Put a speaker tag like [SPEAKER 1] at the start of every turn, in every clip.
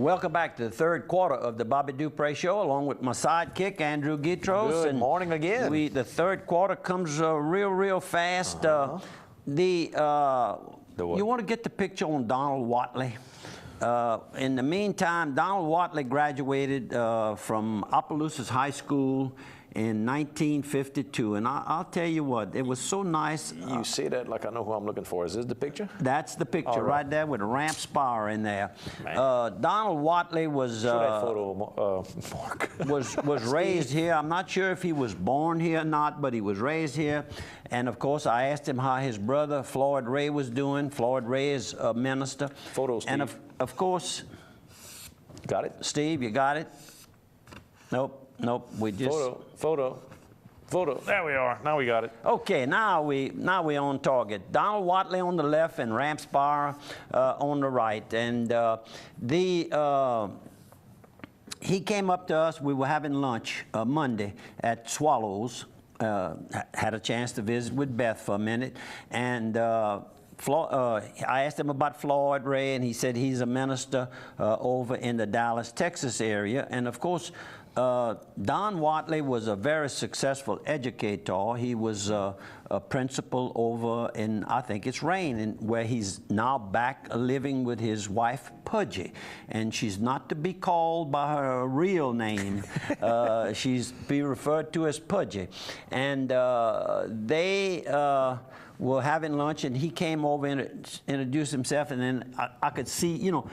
[SPEAKER 1] Welcome back to the third quarter of the Bobby003 Show, along with my sidekick, Andrew Gitros.
[SPEAKER 2] Good morning again.
[SPEAKER 1] The third quarter comes real fast. You want to get the picture on Donald Watley? In the meantime, Donald Watley graduated from Opelousas High School in 1952, and I'll tell you what, it was so nice.
[SPEAKER 2] You see that like I know who I'm looking for. Is this the picture?
[SPEAKER 1] That's the picture right there with a ramp spire in there. Donald Watley was
[SPEAKER 2] show that photo, Mark.
[SPEAKER 1] was raised here. I'm not sure if he was born here or not, but he was raised here. And of course, I asked him how his brother Floyd Ray was doing. Floyd Ray is a minister.
[SPEAKER 2] Photo, Steve.
[SPEAKER 1] And of course,
[SPEAKER 2] got it,
[SPEAKER 1] Steve. You got it? Nope. We just
[SPEAKER 2] photo. There we are. Now we got it.
[SPEAKER 1] Okay, now we on target. Donald Watley on the left and Ramp Spire on the right, and he came up to us. We were having lunch Monday at Swallows. Had a chance to visit with Beth for a minute, and I asked him about Floyd Ray, and he said he's a minister over in the Dallas, Texas area, and of course. Don Watley was a very successful educator. He was a principal over in, I think it's Rain, where he's now back living with his wife, Pudgy. And she's not to be called by her real name. She's be referred to as Pudgy. And they were having lunch, and he came over and introduced himself, and then I could see, you know,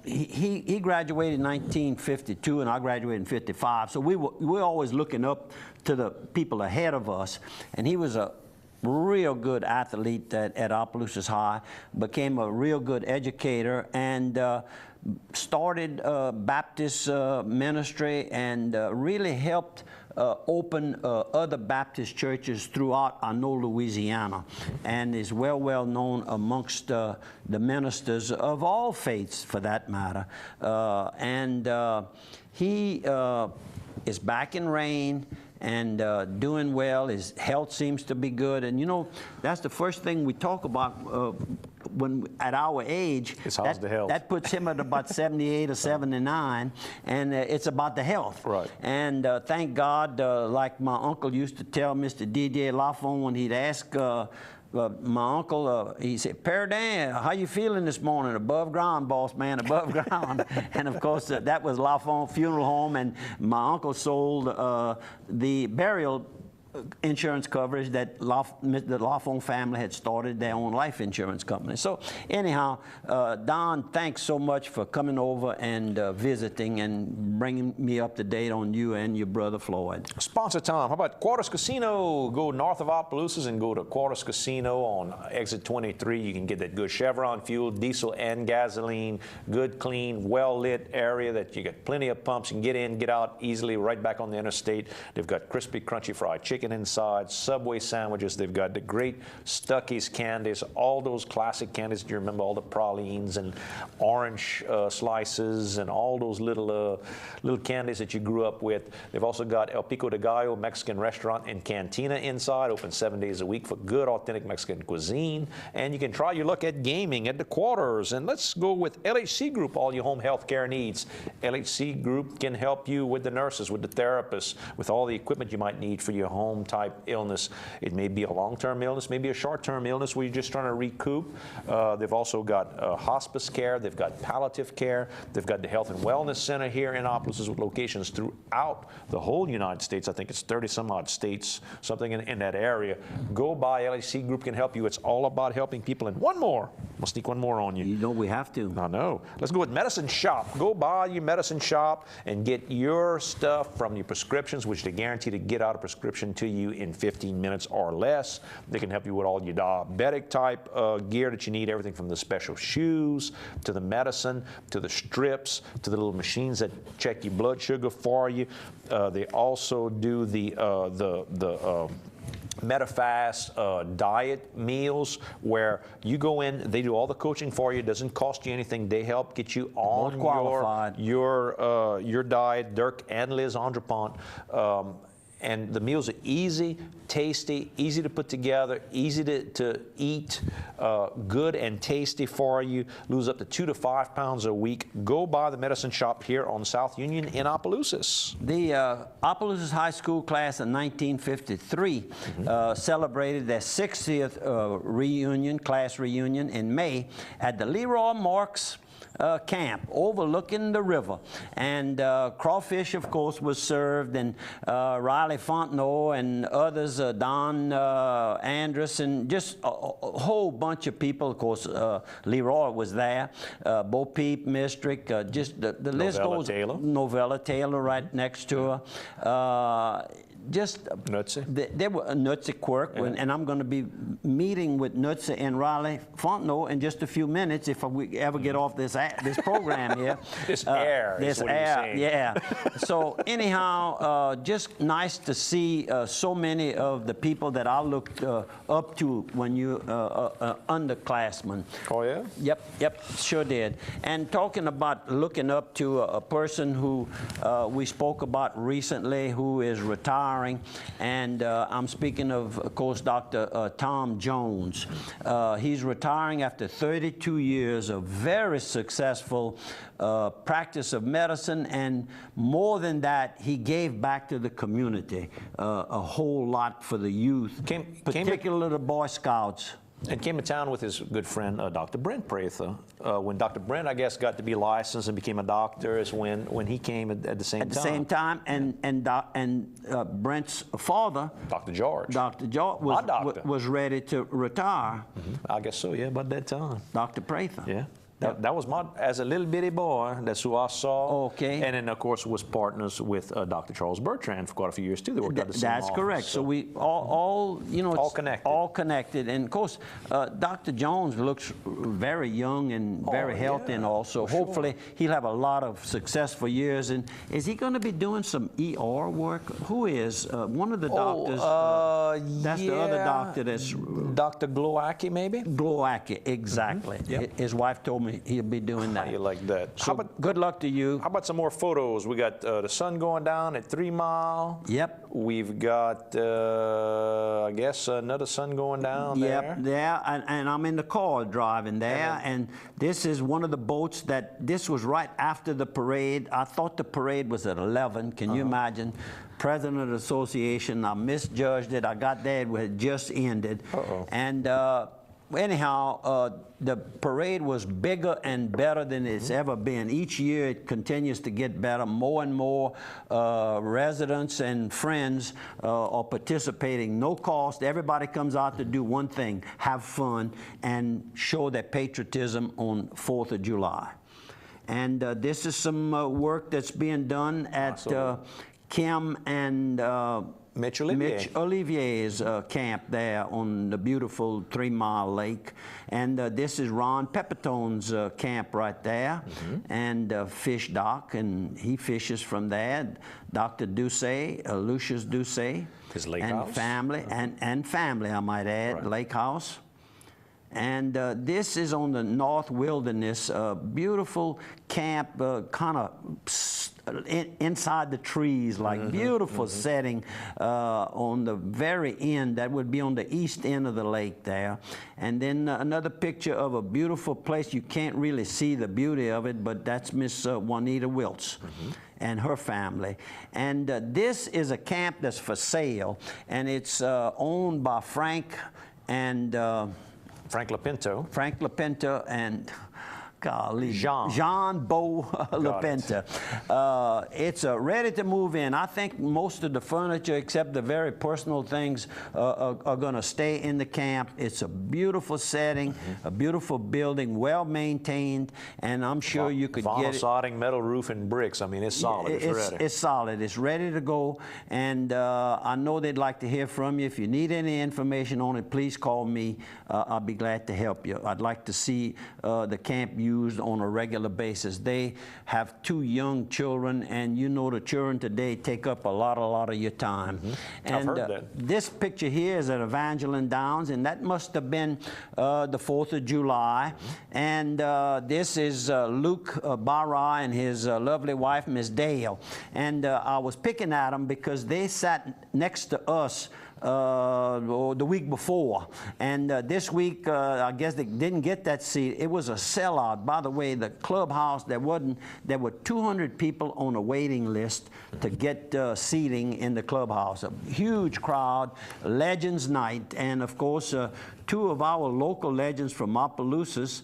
[SPEAKER 1] he graduated in 1952, and I graduated in 55, so we were always looking up to the people ahead of us, and he was a real good athlete at Opelousas High, became a real good educator, and started Baptist ministry, and really helped open other Baptist churches throughout, I know, Louisiana, and is well known amongst the ministers of all faiths, for that matter. He is back in Rain and doing well. His health seems to be good, and you know, that's the first thing we talk about when at our age.
[SPEAKER 2] How's the health? That
[SPEAKER 1] puts him at about 78 or 79, and it's about the health.
[SPEAKER 2] Right.
[SPEAKER 1] And thank God, like my uncle used to tell Mr. D.J. Lafont when he'd ask my uncle, he said, "Père Dan, how you feeling this morning?" "Above ground, boss man, above ground." And of course, that was Lafont Funeral Home, and my uncle sold the burial insurance coverage that the Lafont family had started their own life insurance company. So anyhow, Don, thanks so much for coming over and visiting and bringing me up to date on you and your brother Floyd.
[SPEAKER 2] Sponsor time. How about Quarters Casino? Go north of Opelousas and go to Quarters Casino on exit 23. You can get that good Chevron fuel, diesel and gasoline, good, clean, well-lit area that you get plenty of pumps. You can get in, get out easily, right back on the interstate. They've got crispy, crunchy fried chicken inside, Subway sandwiches. They've got the great Stuckey's candies, all those classic candies. Do you remember all the pralines and orange slices and all those little candies that you grew up with? They've also got El Pico de Gallo Mexican restaurant and cantina inside, open 7 days a week for good, authentic Mexican cuisine. And you can try your luck at gaming at the Quarters. And let's go with LHC Group, all your home health care needs. LHC Group can help you with the nurses, with the therapists, with all the equipment you might need for your home type illness. It may be a long-term illness, maybe a short-term illness where you're just trying to recoup. They've also got hospice care, they've got palliative care, they've got the Health and Wellness Center here in Opelousas with locations throughout the whole United States. I think it's 30 some odd states, something in that area. Go by, LHC Group can help you. It's all about helping people. And one more, we'll sneak one more on you.
[SPEAKER 1] You know we have to.
[SPEAKER 2] I know. Let's go with Medicine Shop. Go by your Medicine Shop and get your stuff from your prescriptions, which they guarantee to get out a prescription to you in 15 minutes or less. They can help you with all your diabetic type gear that you need, everything from the special shoes to the medicine to the strips to the little machines that check your blood sugar for you. They also do the MetaFast diet meals where you go in, they do all the coaching for you. It doesn't cost you anything. They help get you on your diet. Dirk and Liz Andrepont and the meals are easy, tasty, easy to put together, easy to eat, good and tasty for you. Lose up to 2 to 5 pounds a week. Go by the medicine shop here on South Union in Opelousas.
[SPEAKER 1] The Opelousas High School class of 1953 celebrated their 60th class reunion in May at the Leroy Marks camp overlooking the river, and crawfish, of course, was served, and Riley Fontenot and others, Don Andrus, and just a whole bunch of people. Of course, Leroy was there, Bo Peep, Mistrick, just the list goes. Novella Taylor right next to her. Just
[SPEAKER 2] Nutzy.
[SPEAKER 1] There were Nutzy Quirk, and I'm going to be meeting with Nutzy and Riley Fontenot in just a few minutes if we ever get off this program here.
[SPEAKER 2] This air.
[SPEAKER 1] This air, yeah. So anyhow, just nice to see so many of the people that I looked up to when you underclassmen.
[SPEAKER 2] Oh yeah.
[SPEAKER 1] Yep, sure did. And talking about looking up to a person who we spoke about recently, who is retired. And I'm speaking of course, Dr. Tom Jones. He's retiring after 32 years of very successful practice of medicine, and more than that, he gave back to the community a whole lot for the youth, particularly the Boy Scouts.
[SPEAKER 2] And came to town with his good friend, Dr. Brent Prather. When Dr. Brent, I guess, got to be licensed and became a doctor is when he came at the same time.
[SPEAKER 1] At the same time, and Brent's father,
[SPEAKER 2] Dr. George.
[SPEAKER 1] Dr. George was ready to retire.
[SPEAKER 2] I guess so, yeah, about that time.
[SPEAKER 1] Dr. Prather.
[SPEAKER 2] Yeah. That was as a little bitty boy, that's who I saw.
[SPEAKER 1] Okay.
[SPEAKER 2] And then, of course, was partners with Dr. Charles Bertrand for quite a few years, too. They worked at the same
[SPEAKER 1] That's
[SPEAKER 2] office,
[SPEAKER 1] correct. So we all you know,
[SPEAKER 2] all connected.
[SPEAKER 1] All connected. And, of course, Dr. Jones looks very young and very healthy and all. So hopefully he'll have a lot of successful years. And is he going to be doing some ER work? Who is? One of the doctors. That's the other doctor that's...
[SPEAKER 2] Dr. Glowacki, maybe?
[SPEAKER 1] Glowacki, exactly. His wife told me he'll be doing that.
[SPEAKER 2] How you like that?
[SPEAKER 1] So good luck to you.
[SPEAKER 2] How about some more photos? We got the sun going down at 3 Mile.
[SPEAKER 1] Yep.
[SPEAKER 2] We've got, I guess, another sun going down there.
[SPEAKER 1] Yep, and I'm in the car driving there, and this is one of the boats this was right after the parade. I thought the parade was at 11. Can you imagine? President of the association, I misjudged it. I got there, it had just ended. And anyhow, the parade was bigger and better than it's ever been. Each year it continues to get better. More and more residents and friends are participating. No cost. Everybody comes out to do one thing, have fun, and show their patriotism on 4th of July. And this is some work that's being done at Kim and
[SPEAKER 2] Mitch
[SPEAKER 1] Olivier's camp there on the beautiful 3 Mile Lake. And this is Ron Pepitone's camp right there, and fish dock, and he fishes from there. Dr. Doucet, Lucius Doucet,
[SPEAKER 2] his lake
[SPEAKER 1] and
[SPEAKER 2] house.
[SPEAKER 1] Family, and family, I might add, lake house. And this is on the North Wilderness, beautiful camp, kind of inside the trees, like beautiful setting on the very end. That would be on the east end of the lake there. And then another picture of a beautiful place. You can't really see the beauty of it, but that's Miss Juanita Wiltz and her family. And this is a camp that's for sale, and it's owned by Frank and
[SPEAKER 2] Frank Lapinto.
[SPEAKER 1] Frank Lapinto and golly,
[SPEAKER 2] Jean
[SPEAKER 1] Beau Lapinto. It's ready to move in. I think most of the furniture, except the very personal things, are going to stay in the camp. It's a beautiful setting, a beautiful building, well maintained, and I'm sure you could get it.
[SPEAKER 2] Sodding, metal roof, and bricks. I mean, it's solid. It's ready.
[SPEAKER 1] It's solid. It's ready to go, and I know they'd like to hear from you. If you need any information on it, please call me. I'll be glad to help you. I'd like to see the camp used used on a regular basis. They have 2 young children, and you know the children today take up a lot of your time. And
[SPEAKER 2] I've heard that.
[SPEAKER 1] this picture here is at Evangeline Downs, and that must have been the 4th of July. And this is Luke Barra and his lovely wife, Miss Dale. And I was picking at them because they sat next to us the week before, and this week I guess they didn't get that seat. It was a sellout. By the way, the clubhouse, there were 200 people on a waiting list to get seating in the clubhouse. A huge crowd, Legends Night, and of course 2 of our local legends from Opelousas,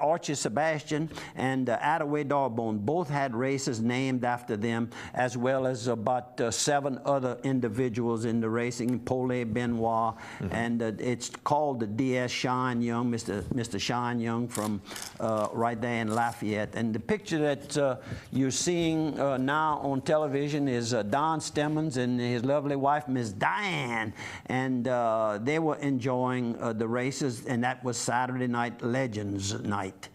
[SPEAKER 1] Archie Sebastian and Attaway Darbone, both had races named after them, as well as about 7 other individuals in the racing, Paulet Benoit, and it's called the DS Shine Young, Mr. Shine Young from right there in Lafayette. And the picture that you're seeing now on television is Don Stemmons and his lovely wife, Miss Diane, and they were enjoying the races, and that was Saturday night Legends Night.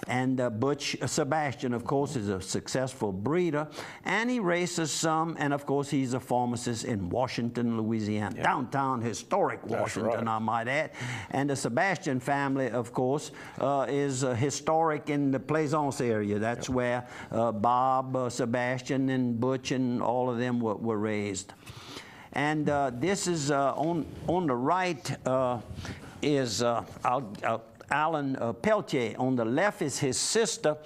[SPEAKER 1] And Butch Sebastian, of course, is a successful breeder, and he races some, and of course he's a pharmacist in Washington, Louisiana, downtown historic Washington, I might add. And the Sebastian family, of course, is historic in the Plaisance area. That's where Bob Sebastian and Butch and all of them were raised. And this is on the right is Alan Peltier. On the left is his sister,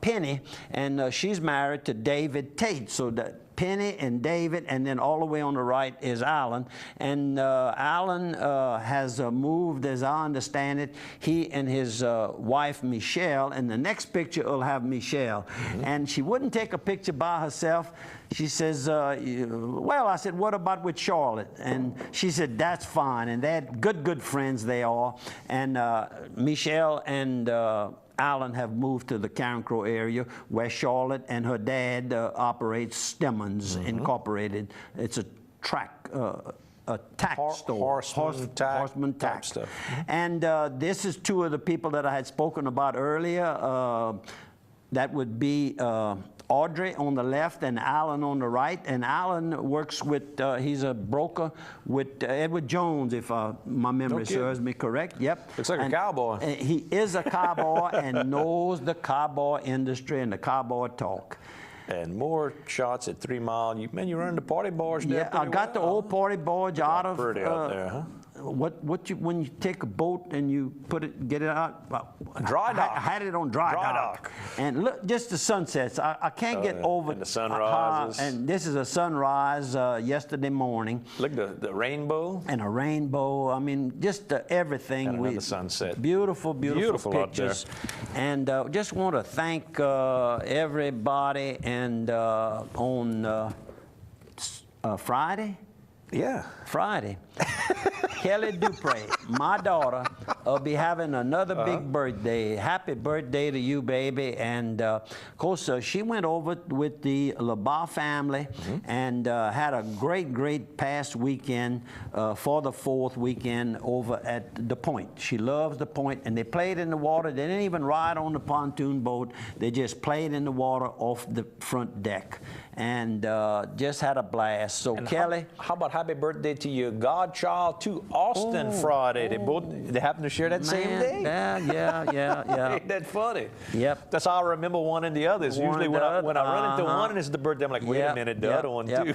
[SPEAKER 1] Penny, and she's married to David Tate. So that Penny and David, and then all the way on the right is Alan. And Alan has moved, as I understand it, he and his wife, Michelle, and the next picture will have Michelle. And she wouldn't take a picture by herself. She says, well, I said, what about with Charlotte? And she said, that's fine. And they're good friends they are. And Michelle and Alan have moved to the Carencro area, where Charlotte and her dad operates Stemmons Incorporated. It's a tack store. Horseman tack
[SPEAKER 2] stuff.
[SPEAKER 1] And this is 2 of the people that I had spoken about earlier. That would be Audrey on the left and Alan on the right. And Alan works with, he's a broker with Edward Jones, if my memory serves me correct. Yep.
[SPEAKER 2] Looks like a cowboy.
[SPEAKER 1] He is a cowboy and knows the cowboy industry and the cowboy talk.
[SPEAKER 2] And more shots at 3 Mile. Man, you run the party barge there.
[SPEAKER 1] Yeah, I got the old party barge out of.
[SPEAKER 2] Pretty out there, huh?
[SPEAKER 1] When you take a boat and you get it out?
[SPEAKER 2] Dry dock.
[SPEAKER 1] I had it on dry dock. And look, just the sunsets. I can't get over.
[SPEAKER 2] And the sunrises.
[SPEAKER 1] And this is a sunrise yesterday morning.
[SPEAKER 2] Look, the rainbow.
[SPEAKER 1] And a rainbow. I mean, just everything.
[SPEAKER 2] And another sunset.
[SPEAKER 1] Beautiful
[SPEAKER 2] Beautiful
[SPEAKER 1] pictures. Out there. And just want to thank everybody. And on Friday?
[SPEAKER 2] Yeah.
[SPEAKER 1] Friday. Kelly Dupre, my daughter, will be having another big birthday. Happy birthday to you, baby. And of course, she went over with the LeBar family and had a great past weekend for the 4th weekend over at the Point. She loves the Point, and they played in the water. They didn't even ride on the pontoon boat. They just played in the water off the front deck, and just had a blast. So and Kelly,
[SPEAKER 2] how about happy birthday to your godchild to Austin Friday? They happen to share that same day.
[SPEAKER 1] Yeah.
[SPEAKER 2] Ain't that funny?
[SPEAKER 1] Yep.
[SPEAKER 2] That's how I remember one and the others. Usually when I run into one and it's the birthday, I'm like, wait a minute, the other one too.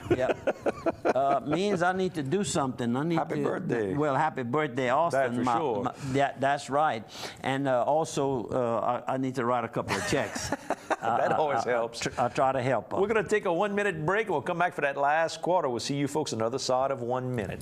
[SPEAKER 1] Means I need to do something. I need
[SPEAKER 2] happy birthday.
[SPEAKER 1] Well, happy birthday, Austin.
[SPEAKER 2] That's for sure.
[SPEAKER 1] That's right. And also, I need to write a couple of checks.
[SPEAKER 2] That always helps.
[SPEAKER 1] I try to help her.
[SPEAKER 2] We're going to take a 1-minute break. We'll come back for that last quarter. We'll see you folks on the other side of 1 minute.